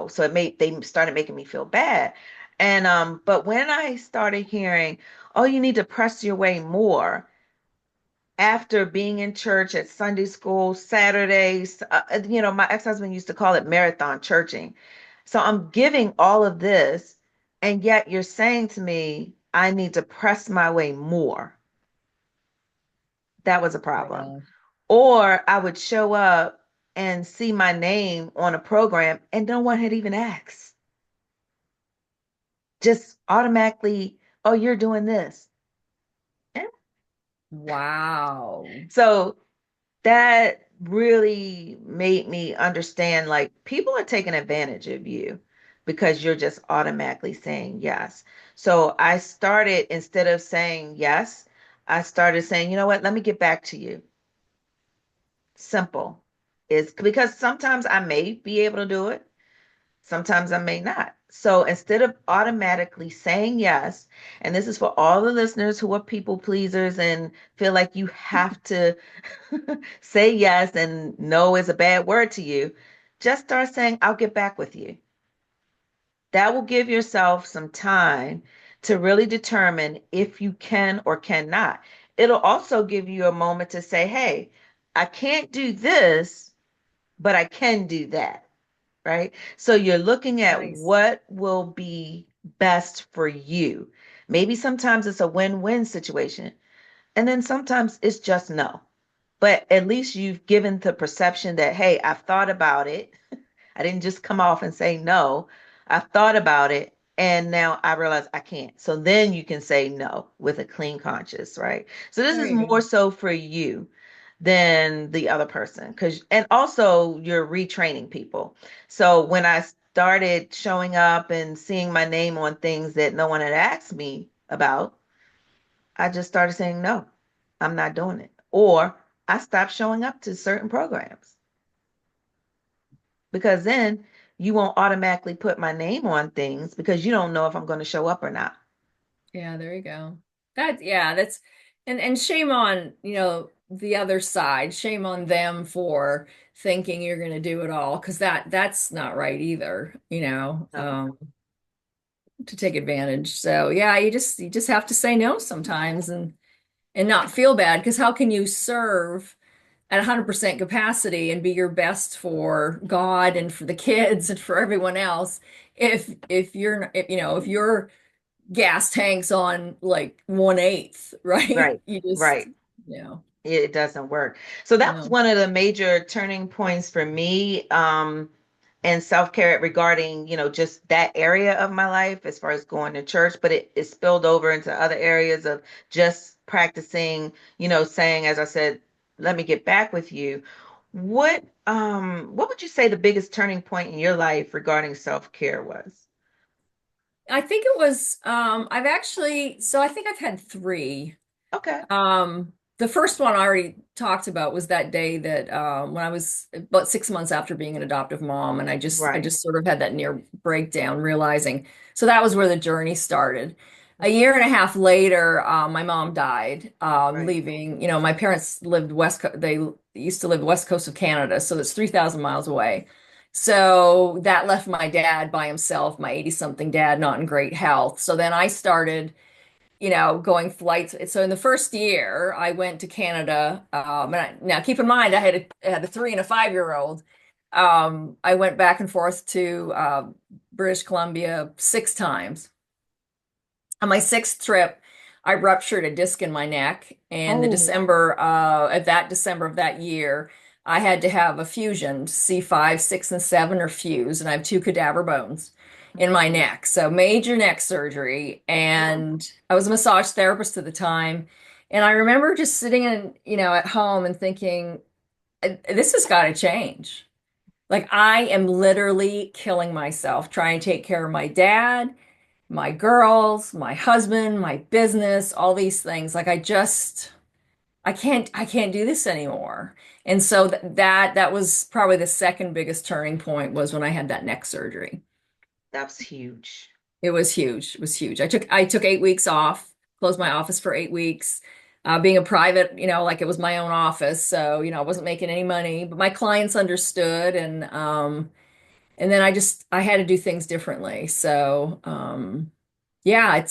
so they started making me feel bad. And but when I started hearing, oh, you need to press your way more after being in church at Sunday school, Saturdays, my ex-husband used to call it marathon churching. So I'm giving all of this, and yet you're saying to me, I need to press my way more. That was a problem. Yeah. Or I would show up and see my name on a program and no one had even asked. Just automatically, oh, you're doing this. Eh. Wow. So that really made me understand like people are taking advantage of you because you're just automatically saying yes. So I started, instead of saying yes, I started saying, you know what, let me get back to you. Simple. Is because sometimes I may be able to do it, sometimes I may not. So instead of automatically saying yes, and this is for all the listeners who are people pleasers and feel like you have to say yes and no is a bad word to you, just start saying, I'll get back with you. That will give yourself some time to really determine if you can or cannot. It'll also give you a moment to say, hey, I can't do this, but I can do that, right? So you're looking at Nice. what will be best for you. Maybe sometimes it's a win-win situation, and then sometimes it's just no. But at least you've given the perception that, hey, I've thought about it. I didn't just come off and say no. I've thought about it. And now I realize I can't. So then you can say no with a clean conscience, right? So this There is you go. more so for you than the other person. And also you're retraining people. So when I started showing up and seeing my name on things that no one had asked me about, I just started saying, no, I'm not doing it. Or I stopped showing up to certain programs because then you won't automatically put my name on things because you don't know if I'm going to show up or not. Yeah, there you go. That's and shame on, the other side. Shame on them for thinking you're going to do it all because that's not right either, No. to take advantage. So, yeah, you just have to say no sometimes and and not feel bad. Because how can you serve at 100% capacity and be your best for God and for the kids and for everyone else if you're if, if your gas tank's on like 1/8, right? Right, You just, right. you know, It doesn't work. So that was no. one of the major turning points for me, and self-care regarding, just that area of my life as far as going to church, but it spilled over into other areas of just practicing, saying, as I said, let me get back with you. What would you say the biggest turning point in your life regarding self-care was? I think it was I've actually so I think I've had three. Okay. The first one I already talked about was that day that when I was about 6 months after being an adoptive mom, and I Right. just sort of had that near breakdown, realizing. So that was where the journey started. A year and a half later, my mom died, Right. leaving. My parents lived they used to live west coast of Canada, so it's 3,000 miles away. So that left my dad by himself, my 80-something dad, not in great health. So then I started going flights. So in the first year, I went to Canada. Now keep in mind, I had a 3 and a 5-year-old. I went back and forth to British Columbia 6 times. On my sixth trip, I ruptured a disc in my neck, and Oh. December of that year, I had to have a fusion, C5, 6, and 7 are fused, and I have two cadaver bones in my Mm. neck. So major neck surgery, Oh. and I was a massage therapist at the time, and I remember just sitting at home and thinking, this has got to change. Like I am literally killing myself trying to take care of my dad, my girls, my husband, my business, all these things. Like I can't do this anymore. And so that was probably the second biggest turning point was when I had that neck surgery. That's huge. It was huge. It was huge. I took 8 weeks off, closed my office for 8 weeks. Being a private, like it was my own office, so I wasn't making any money, but my clients understood, and then I had to do things differently. So, yeah,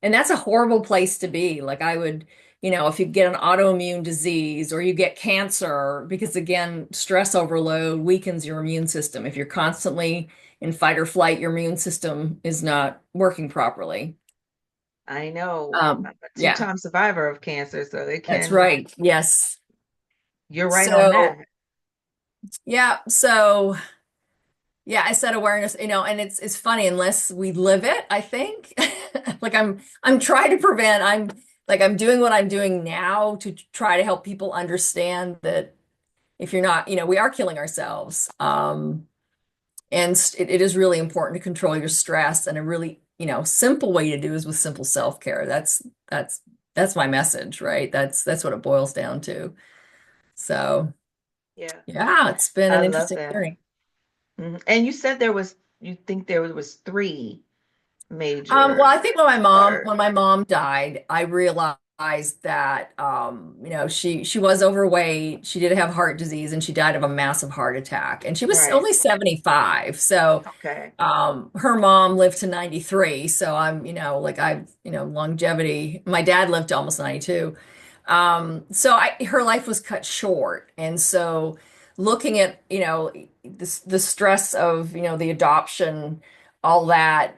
and that's a horrible place to be. Like I would, if you get an autoimmune disease or you get cancer, because again, stress overload weakens your immune system. If you're constantly in fight or flight, your immune system is not working properly. I know. I'm a Yeah, two-time survivor of cancer, so it that's can, right. Yes. you're right on So, that. yeah, so yeah, I said awareness, and it's funny unless we live it, I think. Like I'm trying to prevent, I'm doing what I'm doing now to try to help people understand that if you're not, we are killing ourselves. And it is really important to control your stress, and a really, simple way to do is with simple self-care. That's that's my message, right? That's what it boils down to. So, Yeah, yeah, it's been I an love interesting that. journey. And you think there was three Well, major I think start. when my mom died, I realized that she was overweight. She did have heart disease, and she died of a massive heart attack. And she was Right. only 75. So Okay. her mom lived to 93. So I'm, like I've, longevity. My dad lived to almost 92. So her life was cut short. And so looking at, the stress of, the adoption, all that,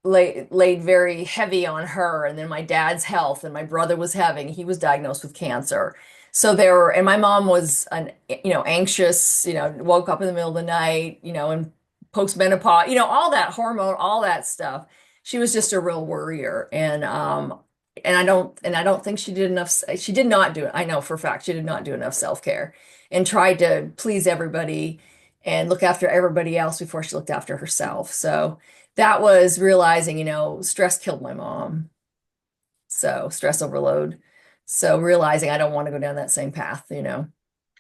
laid very heavy on her. And then my dad's health, and my brother was he was diagnosed with cancer. So and my mom was anxious, woke up in the middle of the night, and postmenopause, all that hormone, all that stuff. She was just a real worrier. And I don't think she did enough. She did not do it. I know for a fact she did not do enough self-care, and tried to please everybody and look after everybody else before she looked after herself. So that was realizing, stress killed my mom. So stress overload. So realizing I don't want to go down that same path.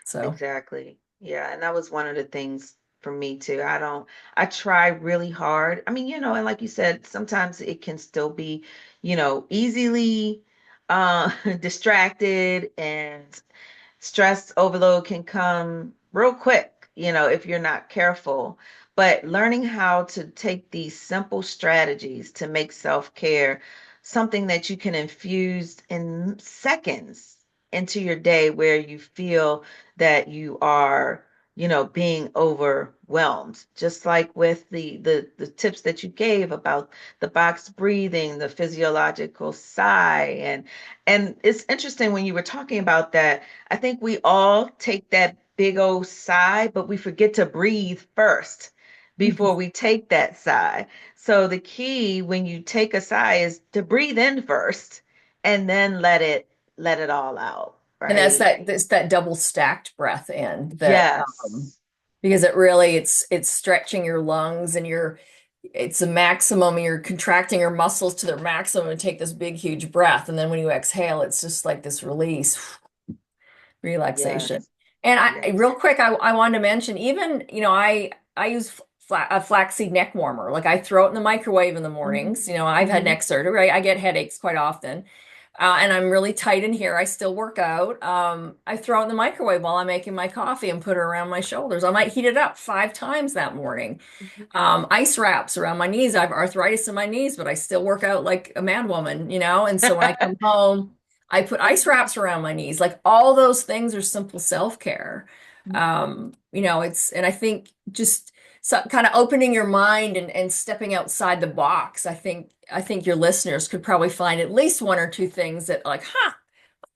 So Exactly. Yeah, and that was one of the things for me too. I try really hard. I mean, and like you said, sometimes it can still be, easily distracted, and stress overload can come real quick, if you're not careful. But learning how to take these simple strategies to make self-care something that you can infuse in seconds into your day where you feel that you are, being overwhelmed. Just like with the tips that you gave about the box breathing, the physiological sigh, and it's interesting when you were talking about that. I think we all take that big old sigh, but we forget to breathe first before we take that sigh. So the key when you take a sigh is to breathe in first and then let it all out, And right? that's that double stacked breath in that Yes. because it really it's stretching your lungs and it's a maximum, you're contracting your muscles to their maximum and take this big huge breath, and then when you exhale it's just like this release, relaxation. Yes. And real Yes. quick, I wanted to mention, even, I use a flaxseed neck warmer. Like I throw it in the microwave in the mornings. I've had Mm-hmm. neck surgery. I get headaches quite often. And I'm really tight in here. I still work out. I throw it in the microwave while I'm making my coffee and put it around my shoulders. I might heat it up 5 times that morning. Ice wraps around my knees. I have arthritis in my knees, but I still work out like a mad woman. And so when I come home, I put ice wraps around my knees. Like all those things are simple self-care. And I think just kind of opening your mind and stepping outside the box. I think your listeners could probably find at least one or two things that like, I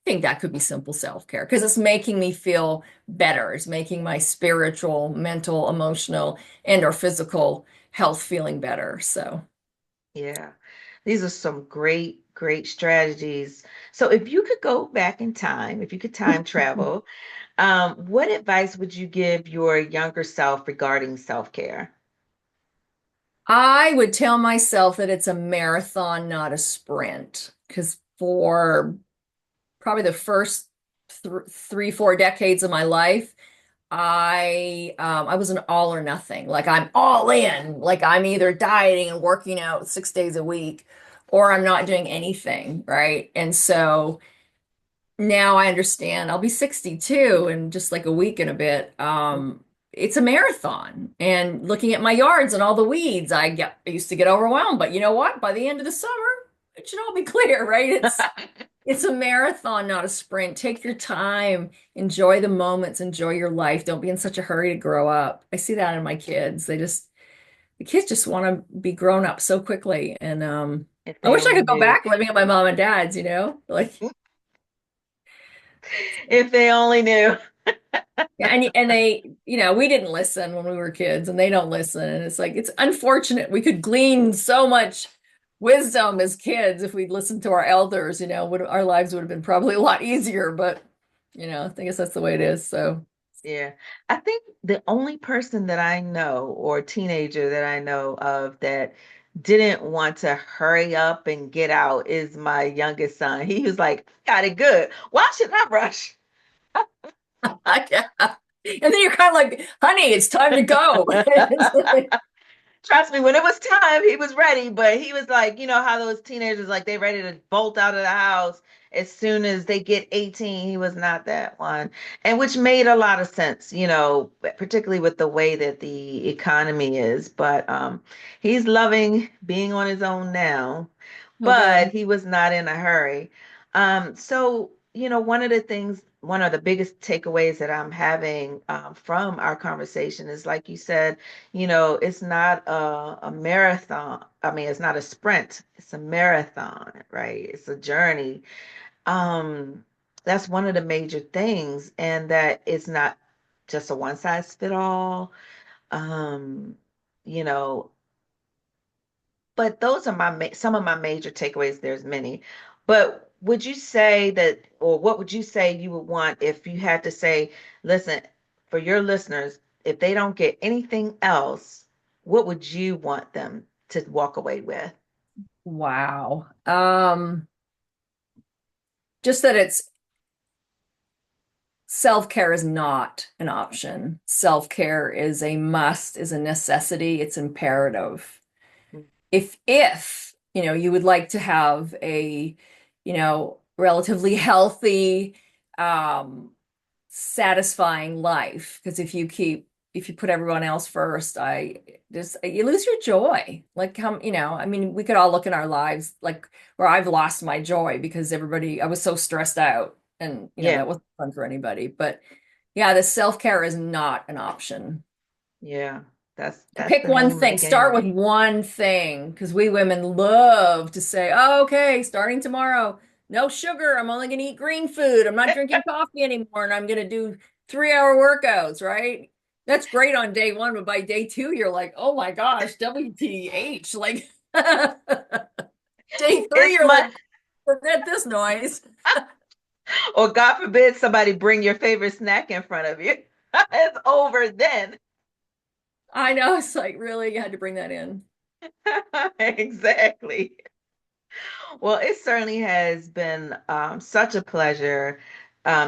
think that could be simple self-care because it's making me feel better. It's making my spiritual, mental, emotional, and or physical health feeling better. So Yeah. These are some great, great strategies. So if you could go back in time, if you could time travel, what advice would you give your younger self regarding self-care? I would tell myself that it's a marathon, not a sprint. Because for probably the first 3, 4 decades of my life, I was an all or nothing. Like I'm all in. Like I'm either dieting and working out 6 days a week, or I'm not doing anything, right? And so now I understand. I'll be 62 in just like a week and a bit. It's a marathon. And looking at my yards and all the weeds, I used to get overwhelmed. But you know what? By the end of the summer, it should all be clear, right? It's a marathon, not a sprint. Take your time, enjoy the moments, enjoy your life. Don't be in such a hurry to grow up. I see that in my kids. The kids just want to be grown up so quickly. And If I they wish I only could go knew. back living at my mom and dad's. Like, If they only knew. yeah, and we didn't listen when we were kids, and they don't listen. And it's like it's unfortunate. We could glean so much wisdom as kids if we'd listened to our elders. Our lives would have been probably a lot easier. But I guess that's the way it is. So Yeah. I think the only person that I know or teenager that I know of that didn't want to hurry up and get out is my youngest son. He was like, got it good. Why should I rush? yeah. And then you're kind of like, honey, it's time to go. Trust me, when it was time, he was ready, but he was like, you know how those teenagers like they ready to bolt out of the house as soon as they get 18. He was not that one. And which made a lot of sense, particularly with the way that the economy is. But he's loving being on his own now, Oh, but good. he was not in a hurry. So, one of the biggest takeaways that I'm having from our conversation is, like you said, it's not a marathon. I mean, it's not a sprint, it's a marathon, right? It's a journey. Um, that's one of the major things, and that it's not just a one size fit all. Um, you know, but those are some of my major takeaways. There's many, but would you say that, or what would you say you would want if you had to say, listen, for your listeners, if they don't get anything else, what would you want them to walk away with? Wow. Just that it's self-care is not an option. Self-care is a must, is a necessity, it's imperative. If you would like to have a relatively healthy, satisfying life, because if you keep if you put everyone else first, I just you lose your joy. Like I mean, we could all look in our lives like where I've lost my joy because I was so stressed out and Yeah, that wasn't fun for anybody. But yeah, the self-care is not an option. yeah. That's Pick the one name of the thing. Start game. with one thing because we women love to say, oh, okay, starting tomorrow, no sugar. I'm only going to eat green food. I'm not drinking coffee anymore. And I'm going to do 3-hour workouts, right? That's great on day one, but by day two, you're like, oh my gosh, WTH. Like day three, It's you're my, like, forget this noise. or God forbid somebody bring your favorite snack in front of you. It's over then. I know. It's like, really, you had to bring that in. Exactly. Well, it certainly has been such a pleasure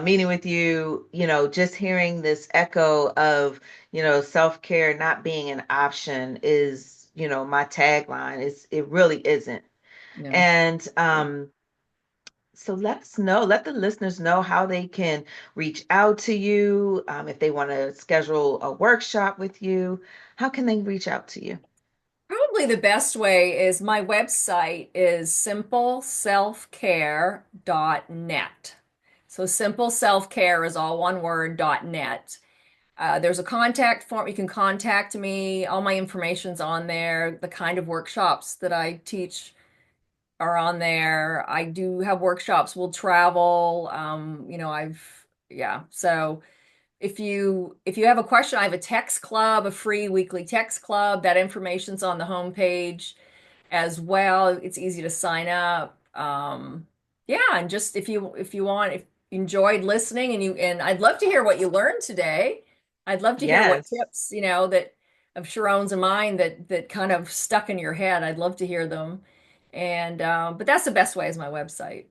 meeting with you. Just hearing this echo of, self-care not being an option is, my tagline. It really isn't. No. And so let the listeners know how they can reach out to you, if they want to schedule a workshop with you. How can they reach out to you? Probably the best way is my website is simpleselfcare.net. So simple self-care is all one word, .net. There's a contact form. You can contact me. All my information's on there. The kind of workshops that I teach are on there. I do have workshops. We'll travel. Yeah. So if you have a question, I have a text club, a free weekly text club. That information's on the homepage as well. It's easy to sign up. Yeah, and just if you want, if you enjoyed listening and I'd love to hear what you learned today. I'd love to hear what Yes. tips, that of Sharon's and mine that kind of stuck in your head. I'd love to hear them. And but that's the best way is my website.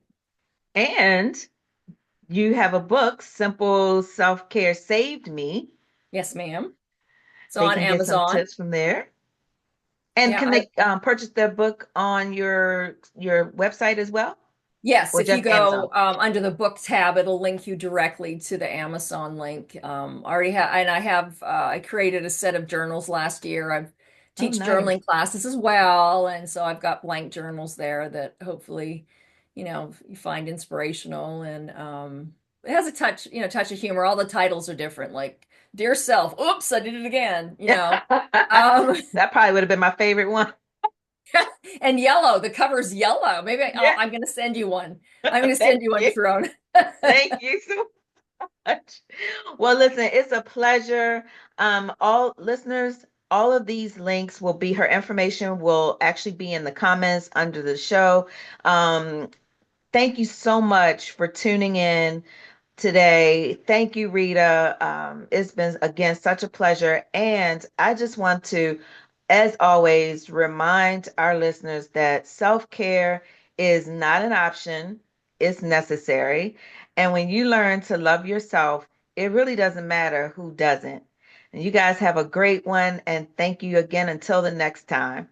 And you have a book, Simple Self-Care Saved Me. Yes, ma'am. It's They on can get some Amazon. tips from there. And Yeah, can they purchase their book on your website as well, yes, or if you just Amazon? go under the book tab, it'll link you directly to the Amazon link. Already have, and I created a set of journals last year. I've Oh, teach nice. journaling classes as well, and so I've got blank journals there that hopefully, you find inspirational and it has a touch of humor. All the titles are different, like Dear Self, oops, I did it again. Um, That probably would have been my favorite one. and yellow. The cover's yellow. Maybe Yeah. I'm going to send you one. I'm going to Thank send you one, you. Sharon. Thank you so much. Well, listen, it's a pleasure. All listeners, all of these links will be, her information will actually be in the comments under the show. Um, Thank you so much for tuning in today. Thank you, Rita. It's been, again, such a pleasure. And I just want to, as always, remind our listeners that self-care is not an option, it's necessary. And when you learn to love yourself, it really doesn't matter who doesn't. And you guys have a great one. And thank you again until the next time.